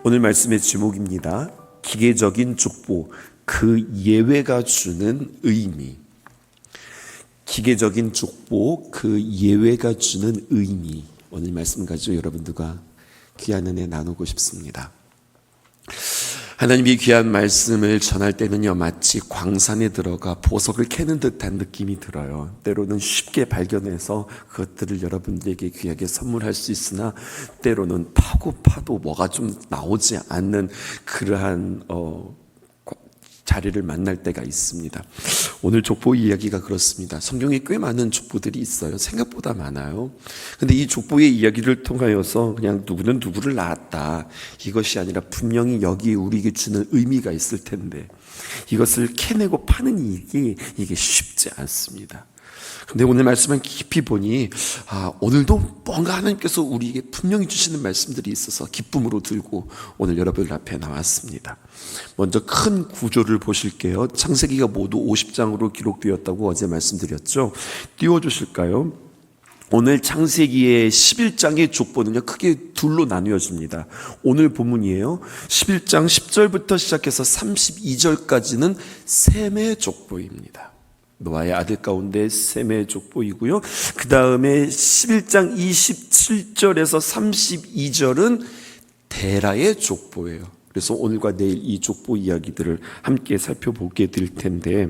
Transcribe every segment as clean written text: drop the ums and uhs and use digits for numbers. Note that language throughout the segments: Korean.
오늘 말씀의 제목입니다. 기계적인 족보, 그 예외가 주는 의미. 기계적인 족보, 그 예외가 주는 의미. 오늘 말씀 가지고 여러분들과 귀한 은혜 나누고 싶습니다. 하나님이 귀한 말씀을 전할 때는요, 마치 광산에 들어가 보석을 캐는 듯한 느낌이 들어요. 때로는 쉽게 발견해서 그것들을 여러분들에게 귀하게 선물할 수 있으나, 때로는 파도 뭐가 좀 나오지 않는 그러한 자리를 만날 때가 있습니다. 오늘 족보 이야기가 그렇습니다. 성경에 꽤 많은 족보들이 있어요. 생각보다 많아요. 근데 이 족보의 이야기를 통하여서 그냥 누구는 누구를 낳았다, 이것이 아니라 분명히 여기 우리에게 주는 의미가 있을 텐데, 이것을 캐내고 파는 일이 이게 쉽지 않습니다. 근데 오늘 말씀을 깊이 보니 오늘도 뭔가 하나님께서 우리에게 분명히 주시는 말씀들이 있어서 기쁨으로 들고 오늘 여러분 앞에 나왔습니다. 먼저 큰 구조를 보실게요. 창세기가 모두 50장으로 기록되었다고 어제 말씀드렸죠. 띄워주실까요? 오늘 창세기의 11장의 족보는요, 크게 둘로 나뉘어집니다. 오늘 본문이에요. 11장 10절부터 시작해서 32절까지는 셈의 족보입니다. 노아의 아들 가운데 셈의 족보이고요. 그 다음에 11장 27절에서 32절은 데라의 족보예요. 그래서 오늘과 내일 이 족보 이야기들을 함께 살펴보게 될 텐데,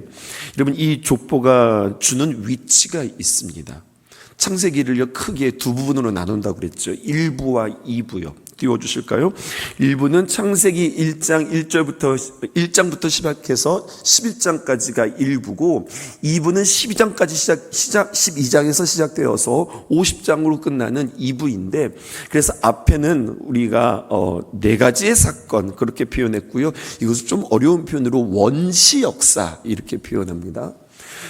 여러분, 이 족보가 주는 위치가 있습니다. 창세기를 크게 두 부분으로 나눈다고 그랬죠. 1부와 2부요. 띄워주실까요? 1부는 창세기 1장부터 시작해서 11장까지가 1부고, 2부는 12장에서 시작되어서 50장으로 끝나는 2부인데, 그래서 앞에는 우리가 네 가지의 사건 그렇게 표현했고요. 이것을 좀 어려운 표현으로 원시 역사 이렇게 표현합니다.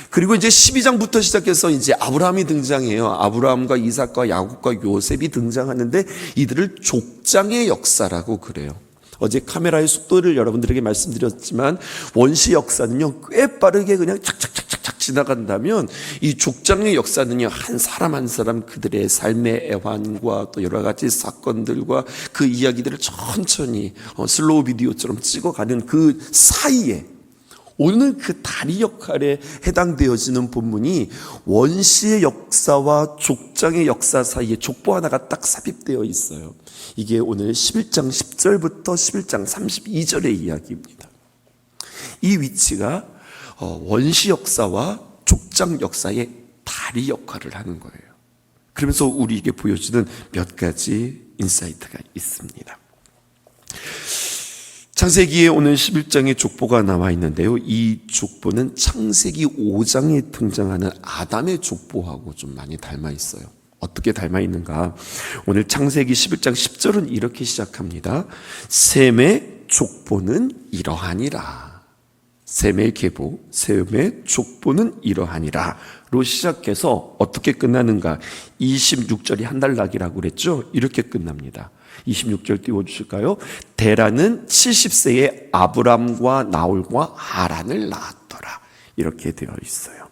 그리고 이제 12장부터 시작해서 이제 아브라함이 등장해요. 아브라함과 이삭과 야곱과 요셉이 등장하는데, 이들을 족장의 역사라고 그래요. 어제 카메라의 속도를 여러분들에게 말씀드렸지만, 원시 역사는요, 꽤 빠르게 그냥 착착착착 지나간다면, 이 족장의 역사는요, 한 사람 한 사람 그들의 삶의 애환과 또 여러 가지 사건들과 그 이야기들을 천천히 슬로우 비디오처럼 찍어가는 그 사이에, 오늘 그 다리 역할에 해당되어지는 본문이 원시의 역사와 족장의 역사 사이에 족보 하나가 딱 삽입되어 있어요. 이게 오늘 11장 10절부터 11장 32절의 이야기입니다. 이 위치가 원시 역사와 족장 역사의 다리 역할을 하는 거예요. 그러면서 우리에게 보여주는 몇 가지 인사이트가 있습니다. 창세기에 오늘 11장의 족보가 나와 있는데요, 이 족보는 창세기 5장에 등장하는 아담의 족보하고 좀 많이 닮아 있어요. 어떻게 닮아 있는가? 오늘 창세기 11장 10절은 이렇게 시작합니다. 셈의 족보는 이러하니라. 셈의 계보, 셈의 족보는 이러하니라 로 시작해서 어떻게 끝나는가? 26절이 한 달 나기라고 그랬죠? 이렇게 끝납니다. 26절 띄워주실까요? 데라는 70세에 아브람과 나홀과 하란을 낳았더라. 이렇게 되어 있어요.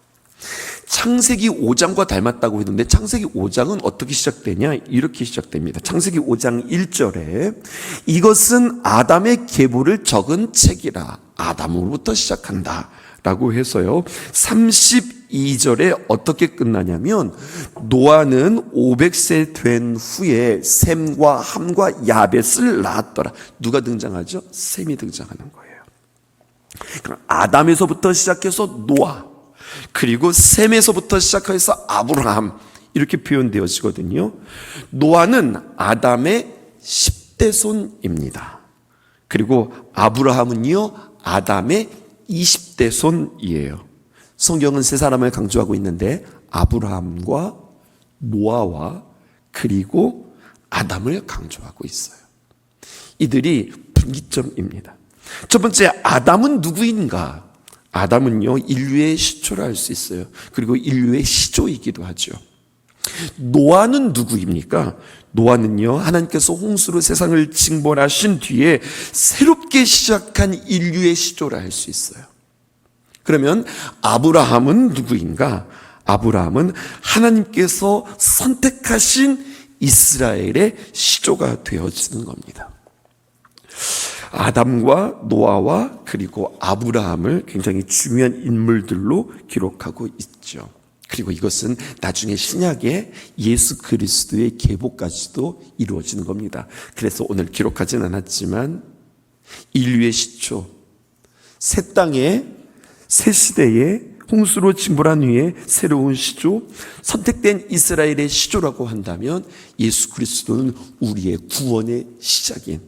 창세기 5장과 닮았다고 했는데, 창세기 5장은 어떻게 시작되냐? 이렇게 시작됩니다. 창세기 5장 1절에 이것은 아담의 계보를 적은 책이라. 아담으로부터 시작한다 라고 해서요, 32절에 어떻게 끝나냐면, 노아는 500세 된 후에 셈과 함과 야벳을 낳았더라. 누가 등장하죠? 셈이 등장하는 거예요. 그럼 아담에서부터 시작해서 노아, 그리고 셈에서부터 시작해서 아브라함, 이렇게 표현되어지거든요. 노아는 아담의 10대 손입니다. 그리고 아브라함은요, 아담의 20대 손이에요. 성경은 세 사람을 강조하고 있는데, 아브라함과 노아와 그리고 아담을 강조하고 있어요. 이들이 분기점입니다. 첫 번째, 아담은 누구인가? 아담은요, 인류의 시초라 할 수 있어요. 그리고 인류의 시조이기도 하죠. 노아는 누구입니까? 노아는요, 하나님께서 홍수로 세상을 징벌하신 뒤에 새롭게 시작한 인류의 시조라 할 수 있어요. 그러면 아브라함은 누구인가? 아브라함은 하나님께서 선택하신 이스라엘의 시조가 되어지는 겁니다. 아담과 노아와 그리고 아브라함을 굉장히 중요한 인물들로 기록하고 있죠. 그리고 이것은 나중에 신약의 예수 그리스도의 계보까지도 이루어지는 겁니다. 그래서 오늘 기록하진 않았지만 인류의 시초, 새 땅에 새 시대에 홍수로 징벌한 후에 새로운 시조, 선택된 이스라엘의 시조라고 한다면 예수 그리스도는 우리의 구원의 시작인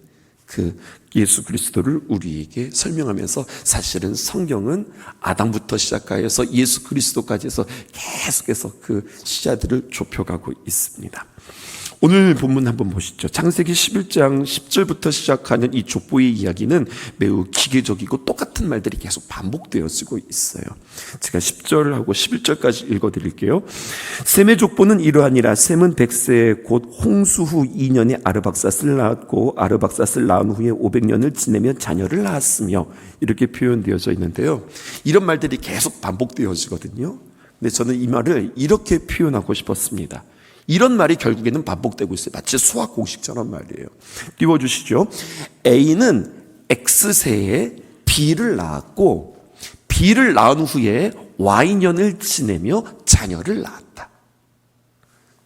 그 예수 그리스도를 우리에게 설명하면서 사실은 성경은 아담부터 시작하여서 예수 그리스도까지 해서 계속해서 그 시자들을 좁혀가고 있습니다. 오늘 본문 한번 보시죠. 창세기 11장 10절부터 시작하는 이 족보의 이야기는 매우 기계적이고 똑같은 말들이 계속 반복되어지고 있어요. 제가 10절하고 11절까지 읽어드릴게요. 셈의 족보는 이러하니라. 셈은 100세에 곧 홍수 후 2년에 아르박삿을 낳았고 아르박삿을 낳은 후에 500년을 지내며 자녀를 낳았으며 이렇게 표현되어져 있는데요. 이런 말들이 계속 반복되어지거든요. 근데 저는 이 말을 이렇게 표현하고 싶었습니다. 이런 말이 결국에는 반복되고 있어요. 마치 수학 공식처럼 말이에요. 띄워주시죠. A는 X세에 B를 낳았고 B를 낳은 후에 Y년을 지내며 자녀를 낳았다.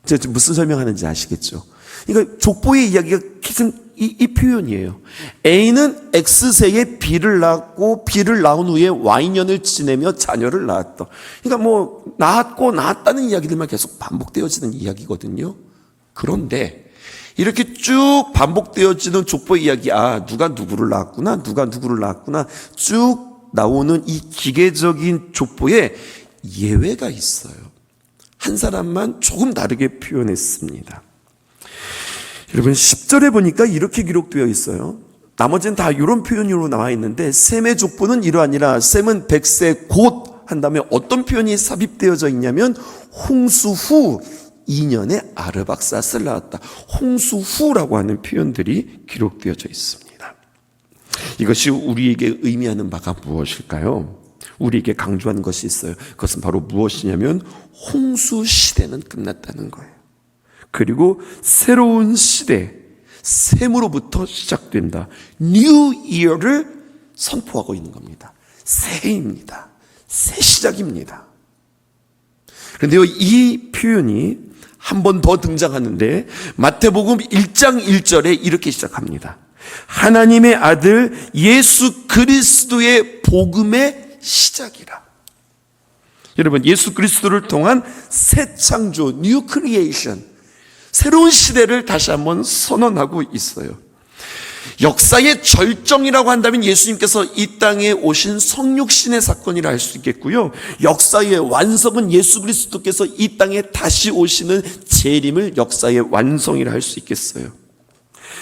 제가 지금 무슨 설명하는지 아시겠죠? 그러니까 족보의 이야기가 계속 이 표현이에요. A는 X세에 B를 낳았고 B를 낳은 후에 Y년을 지내며 자녀를 낳았다. 그러니까 뭐 낳았고 낳았다는 이야기들만 계속 반복되어지는 이야기거든요. 그런데 이렇게 쭉 반복되어지는 족보의 이야기, 누가 누구를 낳았구나, 누가 누구를 낳았구나 쭉 나오는 이 기계적인 족보에 예외가 있어요. 한 사람만 조금 다르게 표현했습니다. 여러분 10절에 보니까 이렇게 기록되어 있어요. 나머지는 다 이런 표현으로 나와 있는데 셈의 족보는 이러하니라. 셈은 100세 곧 한 다음에 어떤 표현이 삽입되어져 있냐면 홍수 후 2년에 아르박삿을 낳았다. 홍수 후라고 하는 표현들이 기록되어져 있습니다. 이것이 우리에게 의미하는 바가 무엇일까요? 우리에게 강조하는 것이 있어요. 그것은 바로 무엇이냐면 홍수 시대는 끝났다는 거예요. 그리고 새로운 시대, 셈으로부터 시작된다. New Year를 선포하고 있는 겁니다. 새해입니다. 새 시작입니다. 그런데요, 이 표현이 한 번 더 등장하는데 마태복음 1장 1절에 이렇게 시작합니다. 하나님의 아들 예수 그리스도의 복음의 시작이라. 여러분, 예수 그리스도를 통한 새 창조, New Creation, 새로운 시대를 다시 한번 선언하고 있어요. 역사의 절정이라고 한다면 예수님께서 이 땅에 오신 성육신의 사건이라 할 수 있겠고요. 역사의 완성은 예수 그리스도께서 이 땅에 다시 오시는 재림을 역사의 완성이라 할 수 있겠어요.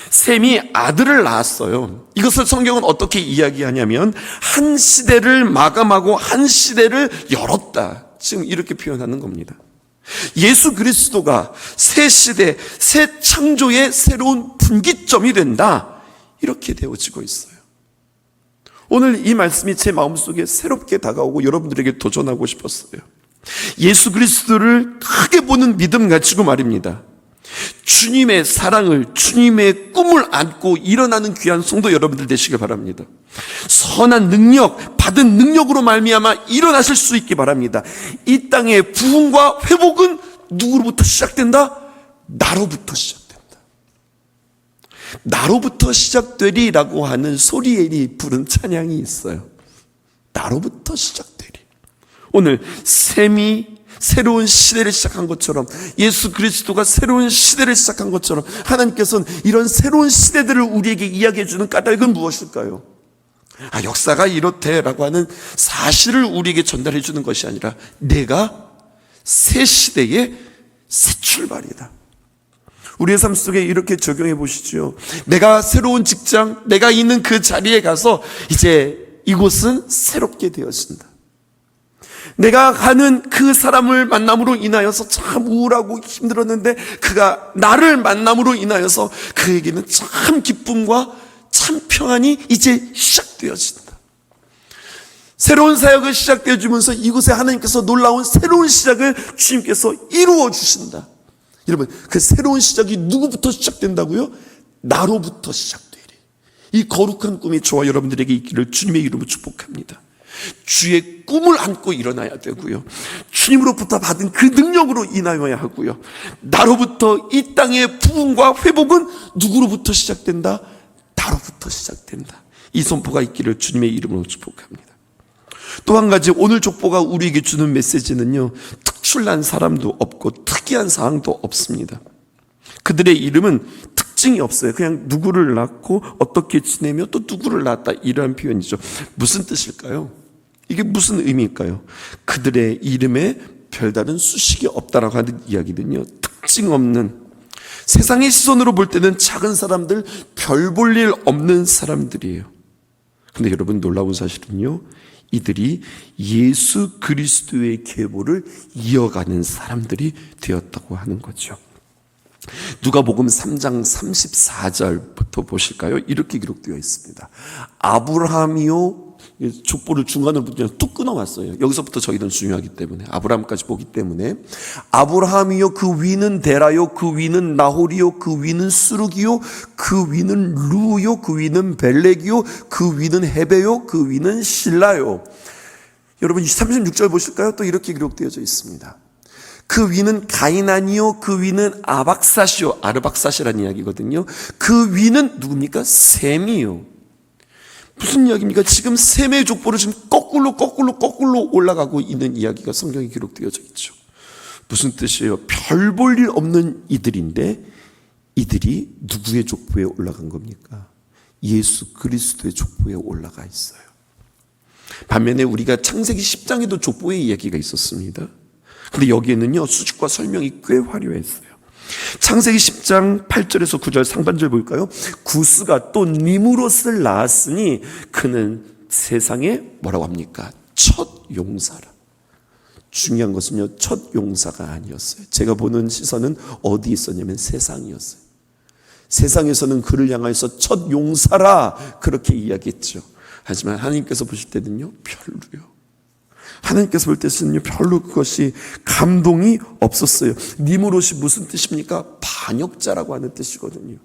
셈이 아들을 낳았어요. 이것을 성경은 어떻게 이야기하냐면 한 시대를 마감하고 한 시대를 열었다. 지금 이렇게 표현하는 겁니다. 예수 그리스도가 새 시대, 새 창조의 새로운 분기점이 된다. 이렇게 되어지고 있어요. 오늘 이 말씀이 제 마음속에 새롭게 다가오고 여러분들에게 도전하고 싶었어요. 예수 그리스도를 크게 보는 믿음 가지고 말입니다. 주님의 사랑을, 주님의 꿈을 안고 일어나는 귀한 성도 여러분들 되시길 바랍니다. 선한 능력, 받은 능력으로 말미암아 일어나실 수 있기 바랍니다. 이 땅의 부흥과 회복은 누구로부터 시작된다? 나로부터 시작된다. 나로부터 시작되리라고 하는 소리엘이 부른 찬양이 있어요. 나로부터 시작되리. 오늘 셈이 새로운 시대를 시작한 것처럼, 예수 그리스도가 새로운 시대를 시작한 것처럼 하나님께서는 이런 새로운 시대들을 우리에게 이야기해 주는 까닭은 무엇일까요? 역사가 이렇대라고 하는 사실을 우리에게 전달해 주는 것이 아니라 내가 새 시대의 새 출발이다. 우리의 삶 속에 이렇게 적용해 보시죠. 내가 새로운 직장, 내가 있는 그 자리에 가서 이제 이곳은 새롭게 되어진다. 내가 가는 그 사람을 만남으로 인하여서 참 우울하고 힘들었는데 그가 나를 만남으로 인하여서 그에게는 참 기쁨과 참 평안이 이제 시작되어진다. 새로운 사역을 시작되어 주면서 이곳에 하나님께서 놀라운 새로운 시작을 주님께서 이루어 주신다. 여러분, 그 새로운 시작이 누구부터 시작된다고요? 나로부터 시작되리. 이 거룩한 꿈이 저와 여러분들에게 있기를 주님의 이름으로 축복합니다. 주의 꿈을 안고 일어나야 되고요, 주님으로부터 받은 그 능력으로 인하여야 하고요, 나로부터 이 땅의 부흥과 회복은 누구로부터 시작된다? 나로부터 시작된다. 이 선포가 있기를 주님의 이름으로 축복합니다. 또 한 가지, 오늘 족보가 우리에게 주는 메시지는요, 특출난 사람도 없고 특이한 사항도 없습니다. 그들의 이름은 특징이 없어요. 그냥 누구를 낳고 어떻게 지내며 또 누구를 낳았다, 이러한 표현이죠. 무슨 뜻일까요? 이게 무슨 의미일까요? 그들의 이름에 별다른 수식이 없다라고 하는 이야기는요, 특징 없는, 세상의 시선으로 볼 때는 작은 사람들, 별 볼 일 없는 사람들이에요. 근데 여러분, 놀라운 사실은요, 이들이 예수 그리스도의 계보를 이어가는 사람들이 되었다고 하는 거죠. 누가복음 3장 34절부터 보실까요? 이렇게 기록되어 있습니다. 아브라함이요, 족보를 중간으로 뚝 끊어왔어요. 여기서부터 저희는 중요하기 때문에, 아브라함까지 보기 때문에, 아브라함이요 그 위는 데라요 그 위는 나홀이요 그 위는 스룹이요 그 위는 루요 그 위는 벨렉이요 그 위는 헤베요 그 위는 실라요. 여러분 36절 보실까요? 또 이렇게 기록되어져 있습니다. 그 위는 가이난이요 그 위는 아박사시요, 아르박사시라는 이야기거든요. 그 위는 누굽니까? 셈이요. 무슨 이야기입니까? 지금 셈의 족보를 지금 거꾸로 올라가고 있는 이야기가 성경에 기록되어져 있죠. 무슨 뜻이에요? 별 볼 일 없는 이들인데, 이들이 누구의 족보에 올라간 겁니까? 예수 그리스도의 족보에 올라가 있어요. 반면에 우리가 창세기 10장에도 족보의 이야기가 있었습니다. 근데 여기에는요, 수식과 설명이 꽤 화려했어요. 창세기 10장 8절에서 9절 상반절 볼까요? 구스가 또 니무롯을 낳았으니 그는 세상에 뭐라고 합니까? 첫 용사라. 중요한 것은요, 첫 용사가 아니었어요. 제가 보는 시선은 어디 있었냐면 세상이었어요. 세상에서는 그를 향해서 첫 용사라 그렇게 이야기했죠. 하지만 하나님께서 보실 때는요, 별로요. 하나님께서 볼 때는요, 별로 그것이 감동이 없었어요. 니무롯이 무슨 뜻입니까? 반역자라고 하는 뜻이거든요.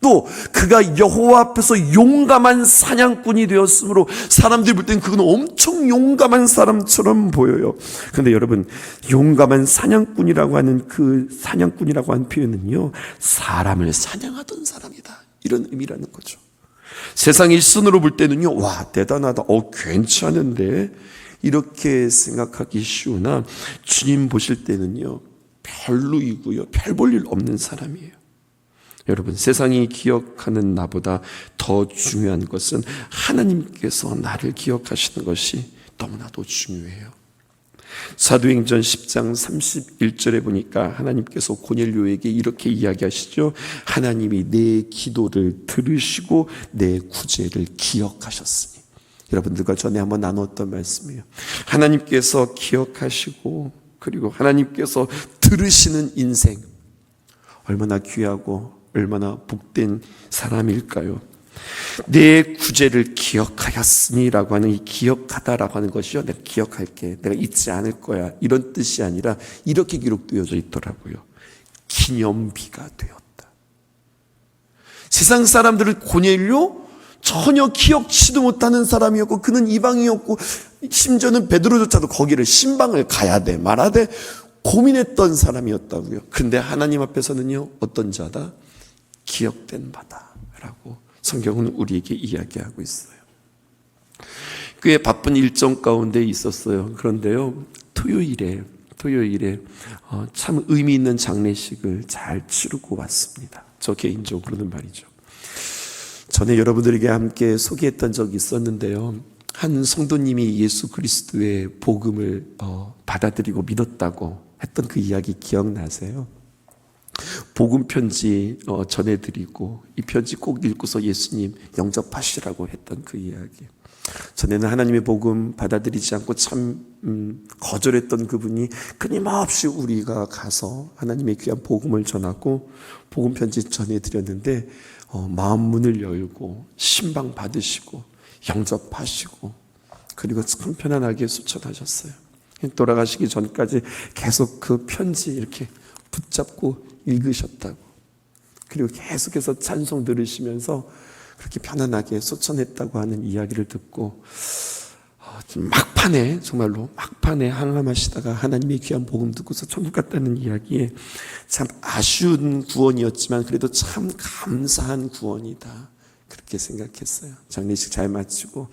또 그가 여호와 앞에서 용감한 사냥꾼이 되었으므로 사람들이 볼 때는 그건 엄청 용감한 사람처럼 보여요. 그런데 여러분, 용감한 사냥꾼이라고 하는 그 사냥꾼이라고 하는 표현은요, 사람을 사냥하던 사람이다, 이런 의미라는 거죠. 세상의 시선으로 볼 때는요, 와 대단하다, 괜찮은데, 이렇게 생각하기 쉬우나 주님 보실 때는요, 별로이고요, 별 볼 일 없는 사람이에요. 여러분, 세상이 기억하는 나보다 더 중요한 것은 하나님께서 나를 기억하시는 것이 너무나도 중요해요. 사도행전 10장 31절에 보니까 하나님께서 고넬료에게 이렇게 이야기하시죠. 하나님이 내 기도를 들으시고 내 구제를 기억하셨으니. 여러분들과 전에 한번 나눴던 말씀이에요. 하나님께서 기억하시고, 그리고 하나님께서 들으시는 인생, 얼마나 귀하고 얼마나 복된 사람일까요? 내 구제를 기억하였으니라고 하는, 이 기억하다라고 하는 것이요, 내가 기억할게, 내가 잊지 않을 거야, 이런 뜻이 아니라 이렇게 기록되어져 있더라고요. 기념비가 되었다. 세상 사람들은 고넬료 전혀 기억치도 못하는 사람이었고, 그는 이방이었고, 심지어는 베드로조차도 거기를 신방을 가야 돼 말아야 돼 고민했던 사람이었다고요. 그런데 하나님 앞에서는요, 어떤 자다? 기억된 바다라고 성경은 우리에게 이야기하고 있어요. 꽤 바쁜 일정 가운데 있었어요. 그런데요, 토요일에 참 의미 있는 장례식을 잘 치르고 왔습니다. 저 개인적으로는 말이죠. 전에 여러분들에게 함께 소개했던 적이 있었는데요, 한 성도님이 예수 그리스도의 복음을 받아들이고 믿었다고 했던 그 이야기 기억나세요? 복음 편지 전해드리고, 이 편지 꼭 읽고서 예수님 영접하시라고 했던 그 이야기. 전에는 하나님의 복음 받아들이지 않고 참 거절했던 그분이 끊임없이 우리가 가서 하나님의 귀한 복음을 전하고 복음 편지 전해드렸는데, 마음 문을 열고 신방 받으시고 영접하시고, 그리고 참 편안하게 수천하셨어요. 돌아가시기 전까지 계속 그 편지 이렇게 붙잡고 읽으셨다고, 그리고 계속해서 찬송 들으시면서 그렇게 편안하게 소천했다고 하는 이야기를 듣고 막판에 정말로 막판에 항암하시다가 하나님의 귀한 복음 듣고서 천국 갔다는 이야기에 참 아쉬운 구원이었지만 그래도 참 감사한 구원이다, 그렇게 생각했어요. 장례식 잘 마치고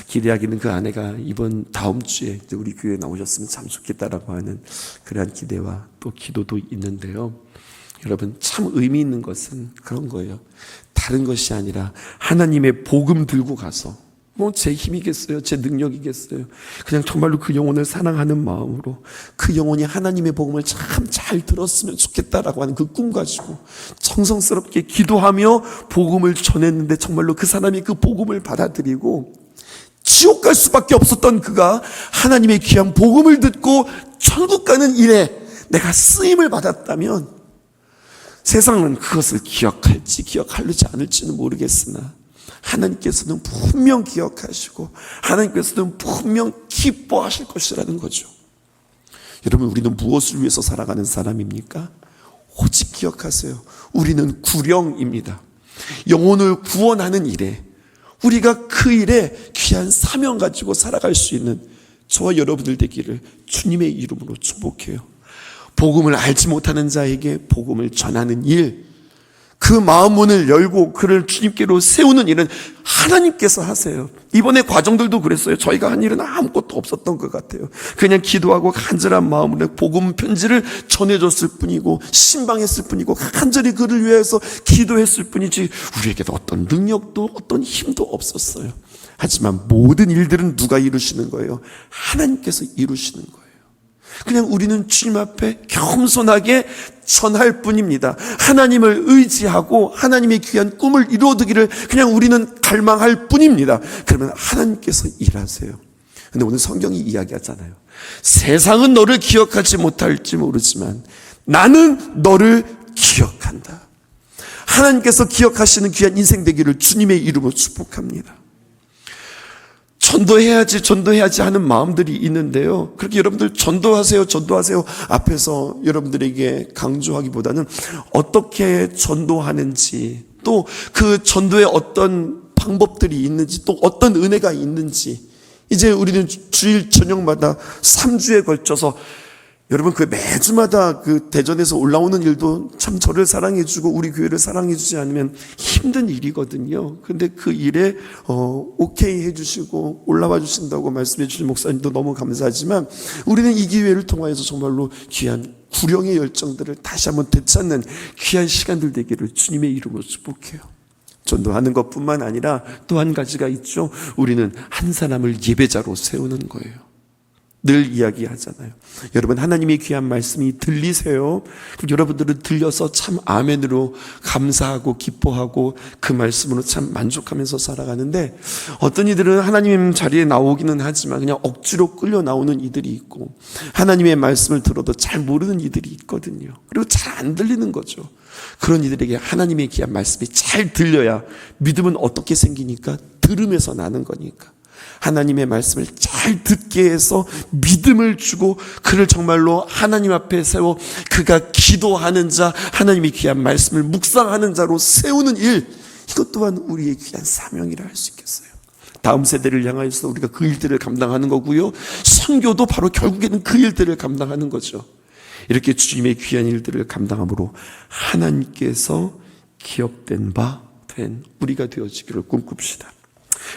기대하기는 그 아내가 이번 다음 주에 이제 우리 교회에 나오셨으면 참 좋겠다라고 하는 그러한 기대와 또 기도도 있는데요. 여러분, 참 의미 있는 것은 그런 거예요. 다른 것이 아니라 하나님의 복음 들고 가서 뭐 제 힘이겠어요? 제 능력이겠어요? 그냥 정말로 그 영혼을 사랑하는 마음으로 그 영혼이 하나님의 복음을 참 잘 들었으면 좋겠다라고 하는 그 꿈 가지고 정성스럽게 기도하며 복음을 전했는데 정말로 그 사람이 그 복음을 받아들이고 지옥 갈 수밖에 없었던 그가 하나님의 귀한 복음을 듣고 천국 가는 일에 내가 쓰임을 받았다면 세상은 그것을 기억할지 기억하지 않을지는 모르겠으나 하나님께서는 분명 기억하시고 하나님께서는 분명 기뻐하실 것이라는 거죠. 여러분, 우리는 무엇을 위해서 살아가는 사람입니까? 오직 기억하세요. 우리는 구령입니다. 영혼을 구원하는 일에, 우리가 그 일에 귀한 사명 가지고 살아갈 수 있는 저와 여러분들 되기를 주님의 이름으로 축복해요. 복음을 알지 못하는 자에게 복음을 전하는 일, 그 마음문을 열고 그를 주님께로 세우는 일은 하나님께서 하세요. 이번에 과정들도 그랬어요. 저희가 한 일은 아무것도 없었던 것 같아요. 그냥 기도하고 간절한 마음으로 복음 편지를 전해줬을 뿐이고 신방했을 뿐이고 간절히 그를 위해서 기도했을 뿐이지 우리에게도 어떤 능력도 어떤 힘도 없었어요. 하지만 모든 일들은 누가 이루시는 거예요? 하나님께서 이루시는 거예요. 그냥 우리는 주님 앞에 겸손하게 전할 뿐입니다. 하나님을 의지하고 하나님의 귀한 꿈을 이루어두기를 그냥 우리는 갈망할 뿐입니다. 그러면 하나님께서 일하세요. 근데 오늘 성경이 이야기하잖아요. 세상은 너를 기억하지 못할지 모르지만 나는 너를 기억한다. 하나님께서 기억하시는 귀한 인생 되기를 주님의 이름으로 축복합니다. 전도해야지 하는 마음들이 있는데요. 그렇게 여러분들 전도하세요 앞에서 여러분들에게 강조하기보다는 어떻게 전도하는지, 또 그 전도에 어떤 방법들이 있는지, 또 어떤 은혜가 있는지, 이제 우리는 주일 저녁마다 3주에 걸쳐서 여러분 그 매주마다 그 대전에서 올라오는 일도 참 저를 사랑해주고 우리 교회를 사랑해주지 않으면 힘든 일이거든요. 근데 그 일에 오케이 해주시고 올라와 주신다고 말씀해 주신 목사님도 너무 감사하지만 우리는 이 기회를 통하여서 정말로 귀한 구령의 열정들을 다시 한번 되찾는 귀한 시간들 되기를 주님의 이름으로 축복해요. 전도하는 것뿐만 아니라 또 한 가지가 있죠. 우리는 한 사람을 예배자로 세우는 거예요. 늘 이야기하잖아요. 여러분, 하나님의 귀한 말씀이 들리세요? 여러분들은 들려서 참 아멘으로 감사하고 기뻐하고 그 말씀으로 참 만족하면서 살아가는데, 어떤 이들은 하나님 자리에 나오기는 하지만 그냥 억지로 끌려 나오는 이들이 있고, 하나님의 말씀을 들어도 잘 모르는 이들이 있거든요. 그리고 잘 안 들리는 거죠. 그런 이들에게 하나님의 귀한 말씀이 잘 들려야 믿음은 어떻게 생기니까? 들음에서 나는 거니까. 하나님의 말씀을 잘 듣게 해서 믿음을 주고 그를 정말로 하나님 앞에 세워 그가 기도하는 자, 하나님의 귀한 말씀을 묵상하는 자로 세우는 일, 이것 또한 우리의 귀한 사명이라 할 수 있겠어요. 다음 세대를 향하여서 우리가 그 일들을 감당하는 거고요, 선교도 바로 결국에는 그 일들을 감당하는 거죠. 이렇게 주님의 귀한 일들을 감당함으로 하나님께서 기업된 바 된 우리가 되어지기를 꿈꿉시다.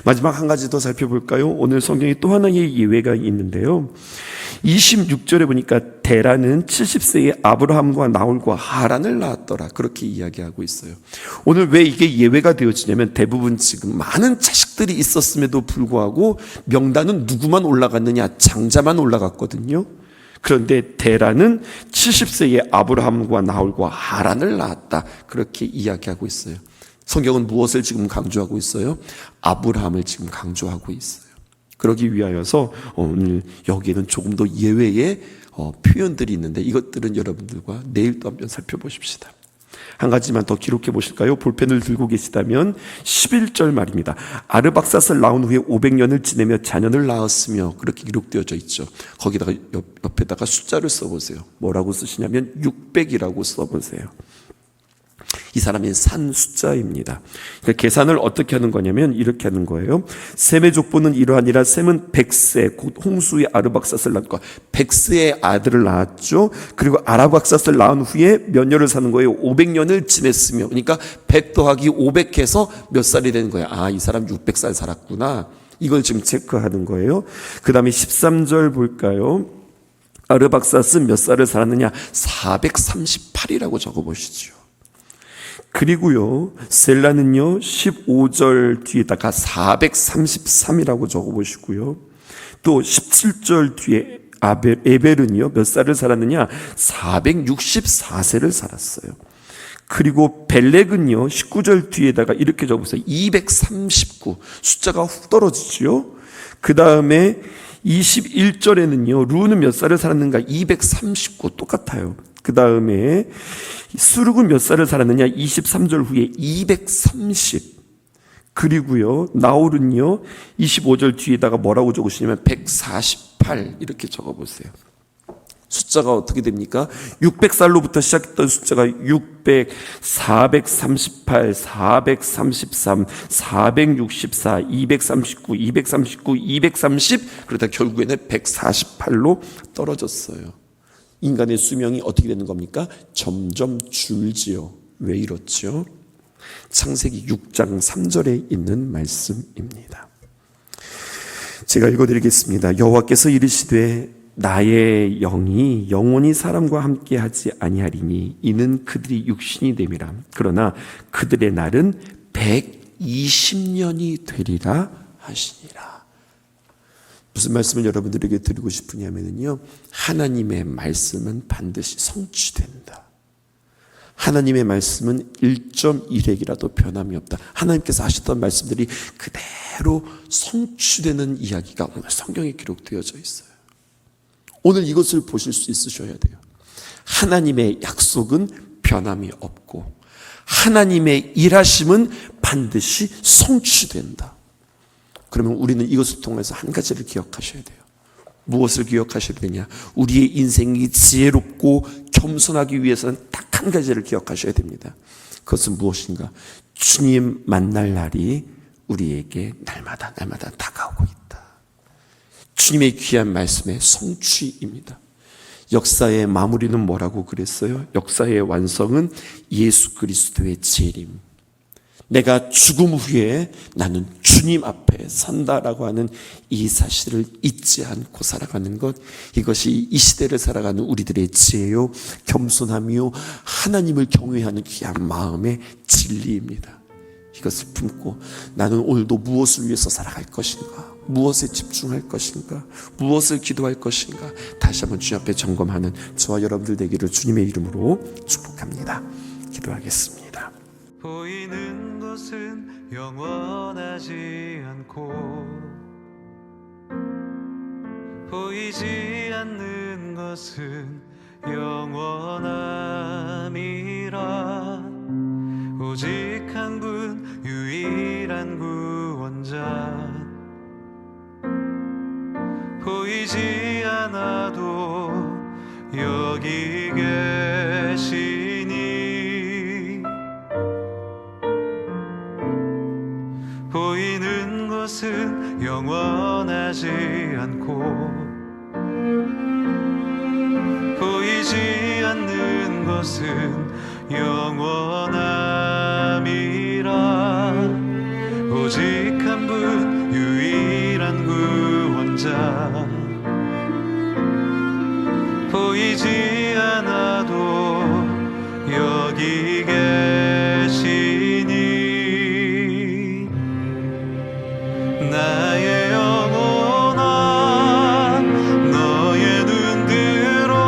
마지막 한 가지 더 살펴볼까요? 오늘 성경에 또 하나의 예외가 있는데요. 26절에 보니까 데라는 70세의 아브라함과 나홀과 하란을 낳았더라, 그렇게 이야기하고 있어요. 오늘 왜 이게 예외가 되어지냐면 대부분 지금 많은 자식들이 있었음에도 불구하고 명단은 누구만 올라갔느냐? 장자만 올라갔거든요. 그런데 데라는 70세의 아브라함과 나홀과 하란을 낳았다, 그렇게 이야기하고 있어요. 성경은 무엇을 지금 강조하고 있어요? 아브라함을 지금 강조하고 있어요. 그러기 위하여서 오늘 여기에는 조금 더 예외의 표현들이 있는데 이것들은 여러분들과 내일 또 한번 살펴보십시다. 한 가지만 더 기록해 보실까요? 볼펜을 들고 계시다면 11절 말입니다. 아르박삿을 낳은 후에 500년을 지내며 자녀를 낳았으며, 그렇게 기록되어져 있죠. 거기다가 옆에다가 숫자를 써보세요. 뭐라고 쓰시냐면 600이라고 써보세요. 이 사람이 산 숫자입니다. 그러니까 계산을 어떻게 하는 거냐면 이렇게 하는 거예요. 셈의 족보는 이러하니라. 셈은 백세 곧 홍수의 아르박삿을 낳고, 백세의 아들을 낳았죠. 그리고 아르박삿을 낳은 후에 몇 년을 사는 거예요? 500년을 지냈으며, 그러니까 100 더하기 500 해서 몇 살이 되는 거야? 아, 이 사람 600살 살았구나. 이걸 지금 체크하는 거예요. 그 다음에 13절 볼까요? 아르박삿은 몇 살을 살았느냐? 438이라고 적어보시죠. 그리고요, 셀라는요 15절 뒤에다가 433이라고 적어보시고요. 또 17절 뒤에 에벨은요 몇 살을 살았느냐? 464세를 살았어요. 그리고 벨렉은요 19절 뒤에다가 이렇게 적어보세요. 239. 숫자가 훅 떨어지죠. 그 다음에 21절에는요 루는 몇 살을 살았는가? 239. 똑같아요. 그 다음에 수룩은 몇 살을 살았느냐? 23절 후에 230. 그리고요 나홀은요 25절 뒤에다가 뭐라고 적으시냐면 148 이렇게 적어보세요. 숫자가 어떻게 됩니까? 600살로부터 시작했던 숫자가 600, 438, 433, 464, 239, 239, 230, 그러다 결국에는 148로 떨어졌어요. 인간의 수명이 어떻게 되는 겁니까? 점점 줄지요. 왜 이렇죠? 창세기 6장 3절에 있는 말씀입니다. 제가 읽어드리겠습니다. 여호와께서 이르시되 나의 영이 영원히 사람과 함께하지 아니하리니 이는 그들이 육신이 됨이라. 그러나 그들의 날은 120년이 되리라 하시니라. 무슨 말씀을 여러분들에게 드리고 싶으냐면요, 하나님의 말씀은 반드시 성취된다. 하나님의 말씀은 1.1핵이라도 변함이 없다. 하나님께서 하셨던 말씀들이 그대로 성취되는 이야기가 오늘 성경에 기록되어져 있어요. 오늘 이것을 보실 수 있으셔야 돼요. 하나님의 약속은 변함이 없고 하나님의 일하심은 반드시 성취된다. 그러면 우리는 이것을 통해서 한 가지를 기억하셔야 돼요. 무엇을 기억하셔야 되냐? 우리의 인생이 지혜롭고 겸손하기 위해서는 딱 한 가지를 기억하셔야 됩니다. 그것은 무엇인가? 주님 만날 날이 우리에게 날마다 다가오고 있다. 주님의 귀한 말씀의 성취입니다. 역사의 마무리는 뭐라고 그랬어요? 역사의 완성은 예수 그리스도의 재림. 내가 죽음 후에 나는 주님 앞에 산다라고 하는 이 사실을 잊지 않고 살아가는 것, 이것이 이 시대를 살아가는 우리들의 지혜요, 겸손함이요, 하나님을 경외하는 귀한 마음의 진리입니다. 이것을 품고 나는 오늘도 무엇을 위해서 살아갈 것인가, 무엇에 집중할 것인가, 무엇을 기도할 것인가, 다시 한번 주님 앞에 점검하는 저와 여러분들 되기를 주님의 이름으로 축복합니다. 기도하겠습니다. 보이는 것은 영원하지 않고 보이지 않는 것은 영원함이라. 오직 한 분 유일한 구원자, 보이지 않아도 여기 계시니 보이는 것은 영원하지 않고 보이지 않는 것은 영원함이라. 오직 한 분 유일한 구원자, 보이지 않아도 여기 계시니 나의 영혼아 너의 눈 들어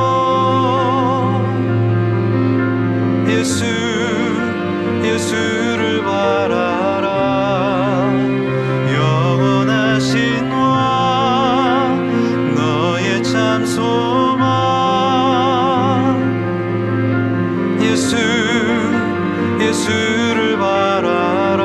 예수를 바라라. 영원하신 왕 너의 참 소망 예수를 바라라.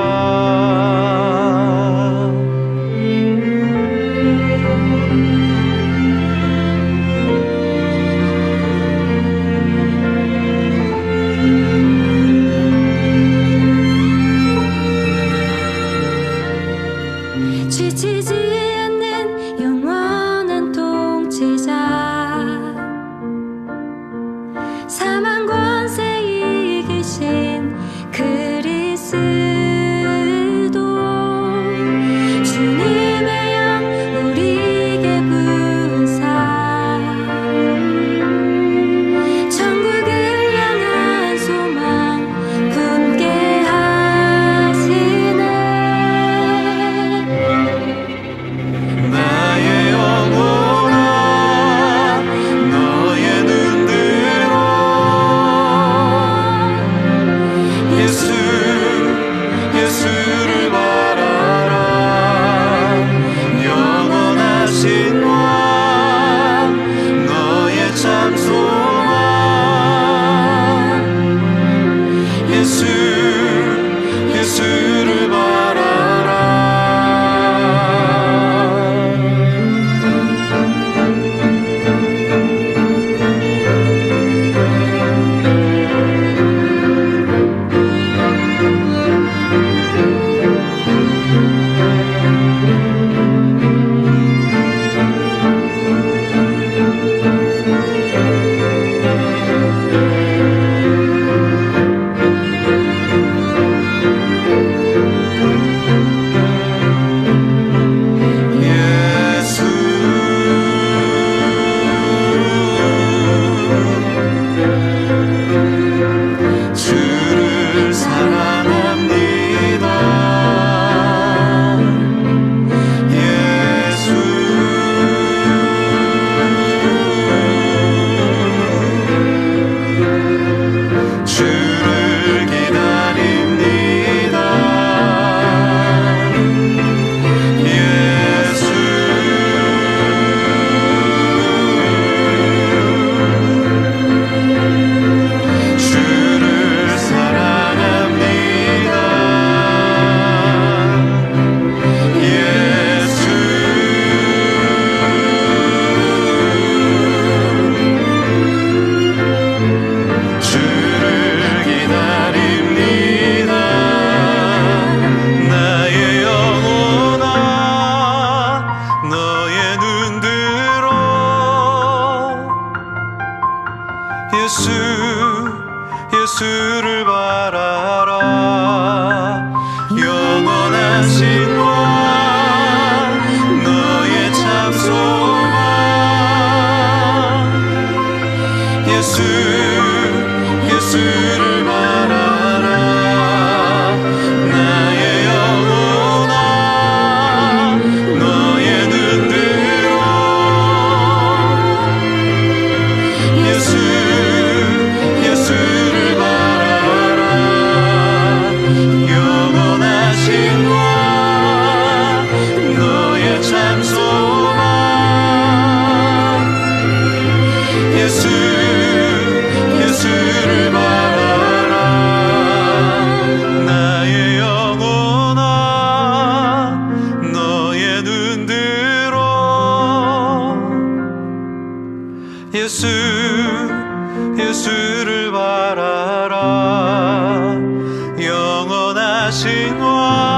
하신 왕